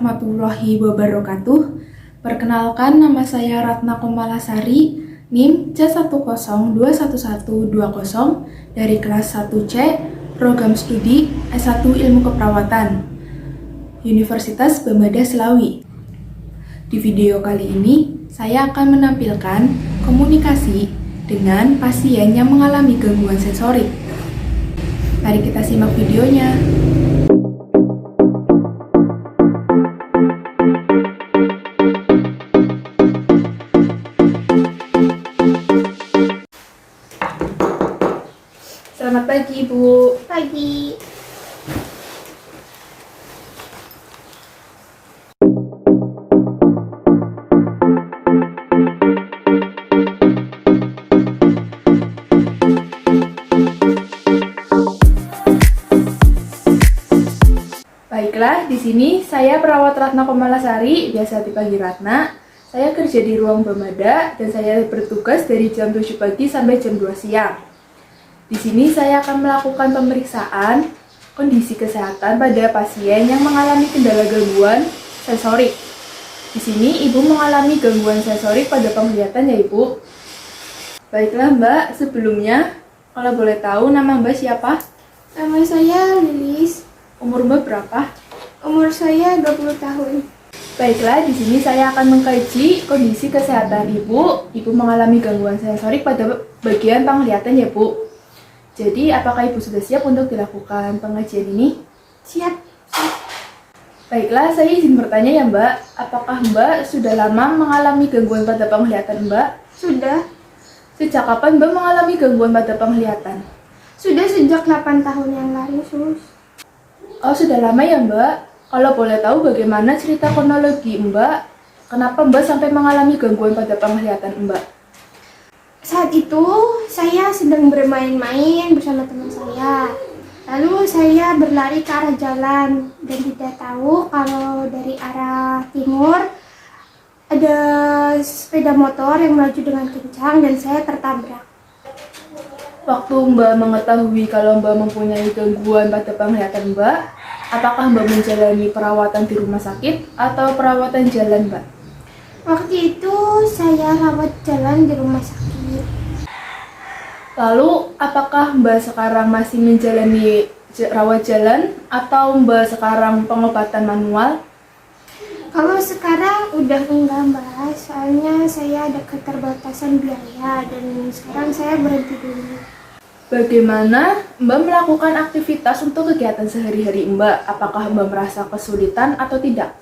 warahmatullahi wabarakatuh. Perkenalkan, nama saya Ratna Komalasari, NIM C10211120 dari kelas 1C, program studi S1 Ilmu Keperawatan, Universitas Bamada Selawi. Di video kali ini, saya akan menampilkan komunikasi dengan pasien yang mengalami gangguan sensorik. Mari kita simak videonya. Selamat pagi, Ibu. Pagi. Baiklah, di sini saya perawat Ratna Komalasari, biasa dipanggil Ratna. Saya kerja di ruang Bamada dan saya bertugas dari jam 7 pagi sampai jam 2 siang. Di sini saya akan melakukan pemeriksaan kondisi kesehatan pada pasien yang mengalami kendala gangguan sensorik. Di sini Ibu mengalami gangguan sensorik pada penglihatan ya Ibu. Baiklah Mbak, sebelumnya kalau boleh tahu nama Mbak siapa? Nama saya Lilis. Umur Mbak berapa? Umur saya 20 tahun. Baiklah, di sini saya akan mengkaji kondisi kesehatan Ibu. Ibu mengalami gangguan sensorik pada bagian penglihatan ya Bu. Jadi, apakah Ibu sudah siap untuk dilakukan pengajian ini? Siap. Baiklah, saya izin bertanya ya Mbak. Apakah Mbak sudah lama mengalami gangguan pada penglihatan Mbak? Sudah. Sejak kapan Mbak mengalami gangguan pada penglihatan? Sudah sejak 8 tahun yang lalu, Sus. Oh, sudah lama ya Mbak? Kalau boleh tahu bagaimana cerita kronologi Mbak? Kenapa Mbak sampai mengalami gangguan pada penglihatan Mbak? Saat itu, saya sedang bermain-main bersama teman saya. Lalu saya berlari ke arah jalan dan tidak tahu kalau dari arah timur ada sepeda motor yang melaju dengan kencang dan saya tertabrak. Waktu Mbak mengetahui kalau Mbak mempunyai gangguan pada penglihatan Mbak, apakah Mbak menjalani perawatan di rumah sakit atau perawatan jalan Mbak? Waktu itu saya rawat jalan di rumah sakit. Lalu, apakah Mbak sekarang masih menjalani rawat jalan atau Mbak sekarang pengobatan manual? Kalau sekarang udah enggak Mbak, soalnya saya ada keterbatasan biaya dan sekarang saya berhenti dulu. Bagaimana Mbak melakukan aktivitas untuk kegiatan sehari-hari Mbak? Apakah Mbak merasa kesulitan atau tidak?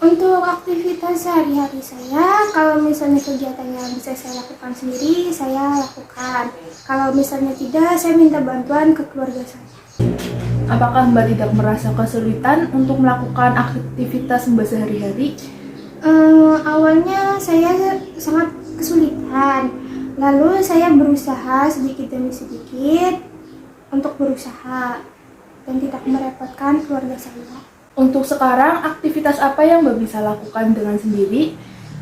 Untuk aktivitas sehari-hari saya, kalau misalnya kegiatannya bisa saya lakukan sendiri, saya lakukan. Kalau misalnya tidak, saya minta bantuan ke keluarga saya. Apakah Mbak tidak merasa kesulitan untuk melakukan aktivitas Mbak sehari-hari? Awalnya saya sangat kesulitan. Lalu saya berusaha sedikit demi sedikit untuk berusaha dan tidak merepotkan keluarga saya. Untuk sekarang, aktivitas apa yang Mbak bisa lakukan dengan sendiri?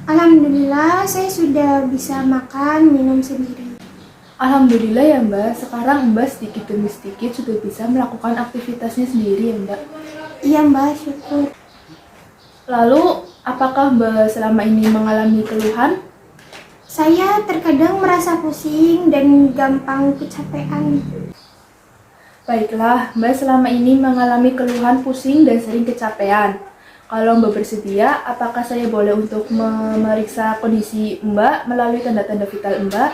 Alhamdulillah, saya sudah bisa makan, minum sendiri. Alhamdulillah ya Mbak, sekarang Mbak sedikit demi sedikit sudah bisa melakukan aktivitasnya sendiri ya Mbak. Iya Mbak, syukur. Lalu, apakah Mbak selama ini mengalami keluhan? Saya terkadang merasa pusing dan gampang kecapean. Baiklah, Mbak selama ini mengalami keluhan pusing dan sering kecapean. Kalau Mbak bersedia, apakah saya boleh untuk memeriksa kondisi Mbak melalui tanda-tanda vital Mbak?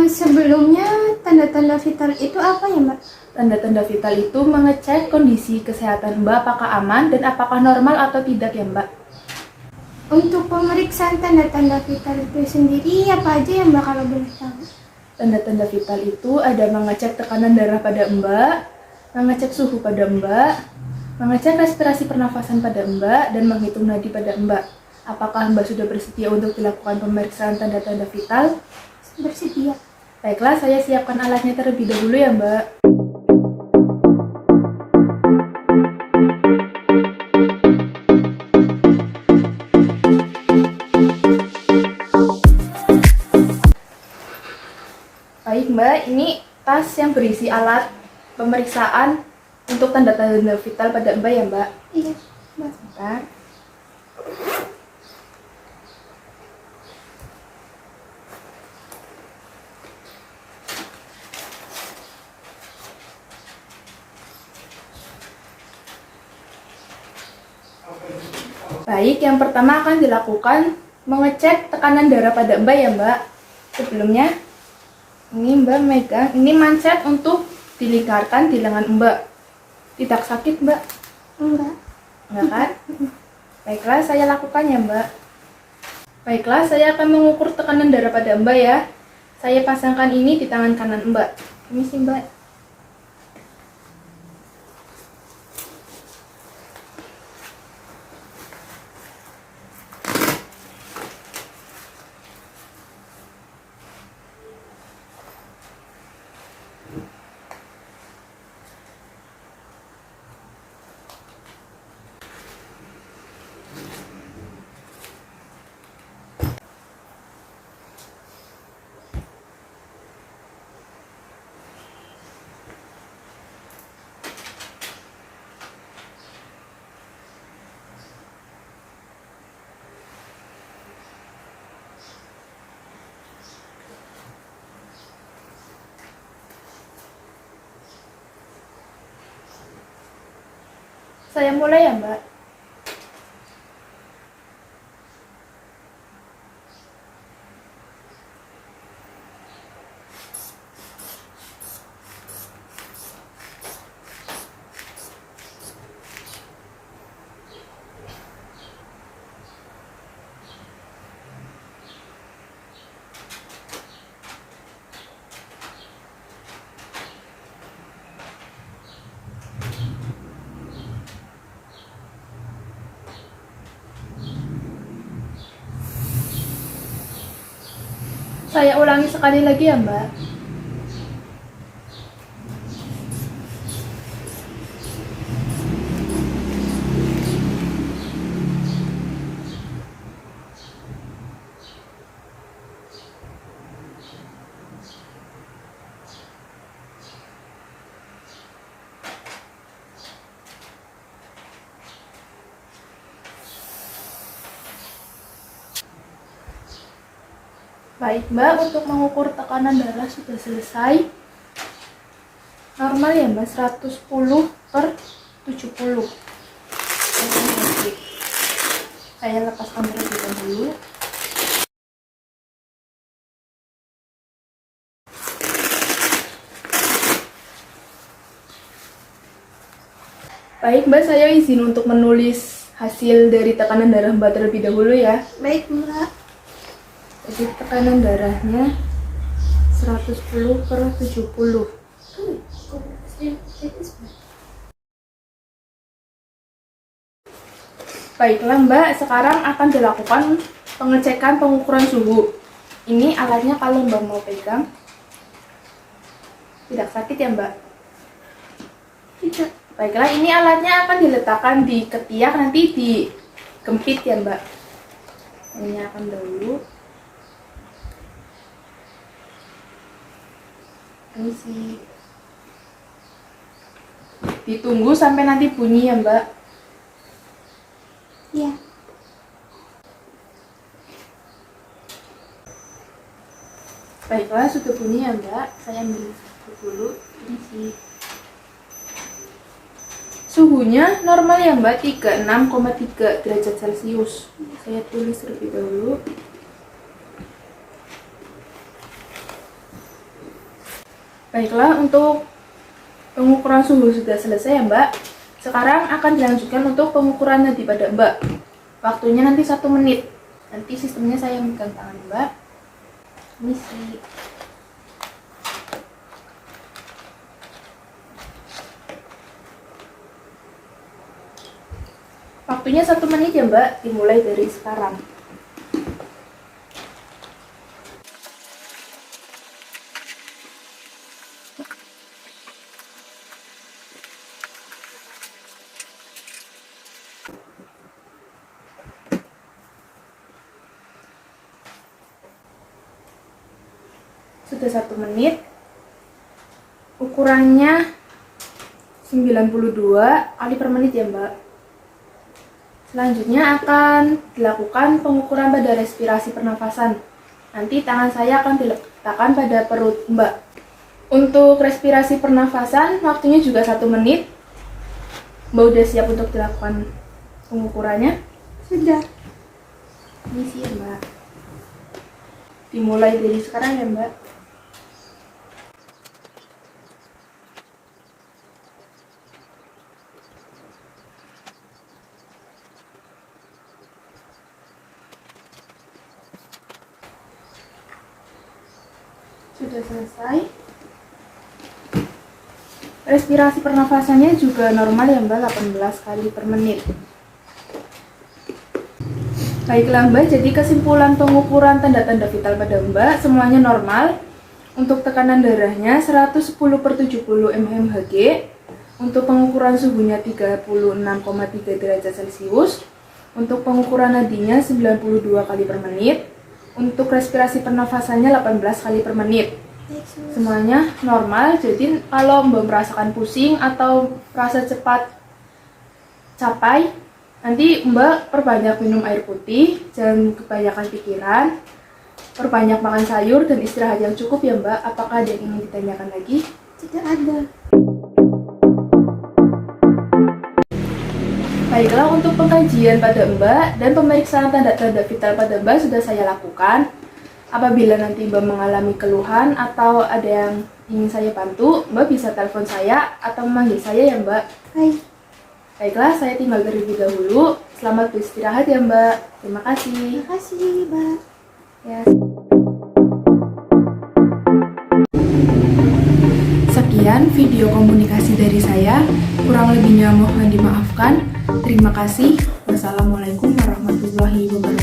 Sebelumnya, tanda-tanda vital itu apa ya Mbak? Tanda-tanda vital itu mengecek kondisi kesehatan Mbak apakah aman dan apakah normal atau tidak ya Mbak? Untuk pemeriksaan tanda-tanda vital itu sendiri, apa aja ya Mbak kalau boleh tahu? Tanda-tanda vital itu ada mengecek tekanan darah pada Mbak, mengecek suhu pada Mbak, mengecek respirasi pernafasan pada Mbak, dan menghitung nadi pada Mbak. Apakah Mbak sudah bersedia untuk dilakukan pemeriksaan tanda-tanda vital? Bersedia. Baiklah, saya siapkan alatnya terlebih dahulu ya Mbak. Baik Mbak, ini tas yang berisi alat pemeriksaan untuk tanda-tanda vital pada Mbak ya Mbak. Iya Mbak. Sebentar. Baik, yang pertama akan dilakukan mengecek tekanan darah pada Mbak ya Mbak. Sebelumnya, ini Mbak megang, ini manset untuk dilingkarkan di lengan Mbak. Tidak sakit Mbak? Enggak. Enggak kan? Baiklah, saya lakukan ya Mbak. Baiklah, saya akan mengukur tekanan darah pada Mbak ya. Saya pasangkan ini di tangan kanan Mbak. Ini sih Mbak. Saya mulai ya Mbak. Saya ulangi sekali lagi ya Mbak. Baik Mbak, untuk mengukur tekanan darah sudah selesai. Normal ya Mbak, 110/70. Saya lepaskan terlebih dahulu. Baik Mbak, saya izin untuk menulis hasil dari tekanan darah Mbak terlebih dahulu ya. Baik, Mbak. Jadi tekanan darahnya 110/70. Baiklah Mbak, sekarang akan dilakukan pengecekan pengukuran suhu. Ini alatnya kalau Mbak mau pegang. Tidak sakit ya Mbak? Tidak. Baiklah, ini alatnya akan diletakkan di ketiak, nanti digempit ya Mbak. Ini akan dahulu. Ini sih. Ditunggu sampai nanti bunyi ya Mbak. Ya. Baiklah, sudah bunyi ya Mbak. Saya ambil dulu. Ini sih. Suhunya normal ya Mbak, 36,3 derajat Celcius. Saya tulis terlebih dahulu. Baiklah, untuk pengukuran suhu sudah selesai ya Mbak. Sekarang akan dilanjutkan untuk pengukuran nadi pada Mbak. Waktunya nanti 1 menit. Nanti sistemnya saya megang tangan Mbak. Ini sih. Waktunya 1 menit ya Mbak, dimulai dari sekarang. Sudah 1 menit. Ukurannya 92 kali per menit ya Mbak. Selanjutnya akan dilakukan pengukuran pada respirasi pernafasan. Nanti tangan saya akan diletakkan pada perut Mbak. Untuk respirasi pernafasan, waktunya juga 1 menit. Mbak udah siap untuk dilakukan pengukurannya? Sudah. Misi ya Mbak. Dimulai dari sekarang ya Mbak. Sudah selesai. Respirasi pernafasannya juga normal ya Mbak, 18 kali per menit. Baiklah Mbak, jadi kesimpulan pengukuran tanda-tanda vital pada Mbak semuanya normal. Untuk tekanan darahnya 110/70 mmHg. Untuk pengukuran suhunya 36,3 derajat Celcius. Untuk pengukuran nadinya 92 kali per menit. Untuk respirasi pernafasannya 18 kali per menit. Semuanya normal, jadi kalau Mbak merasakan pusing atau merasa cepat capai, nanti Mbak perbanyak minum air putih, jangan kebanyakan pikiran, perbanyak makan sayur dan istirahat yang cukup ya Mbak. Apakah ada yang ingin ditanyakan lagi? Tidak ada. Baiklah, untuk pengkajian pada Mbak dan pemeriksaan tanda-tanda vital pada Mbak sudah saya lakukan. Apabila nanti Mbak mengalami keluhan atau ada yang ingin saya bantu, Mbak bisa telepon saya atau memanggil saya ya Mbak. Baik. Baiklah, saya tinggal terlebih dahulu. Selamat beristirahat ya Mbak. Terima kasih. Terima kasih, Mbak. Ya. Sekian video komunikasi dari saya. Kurang lebihnya mohon dimaafkan. Terima kasih. Wassalamualaikum warahmatullahi wabarakatuh.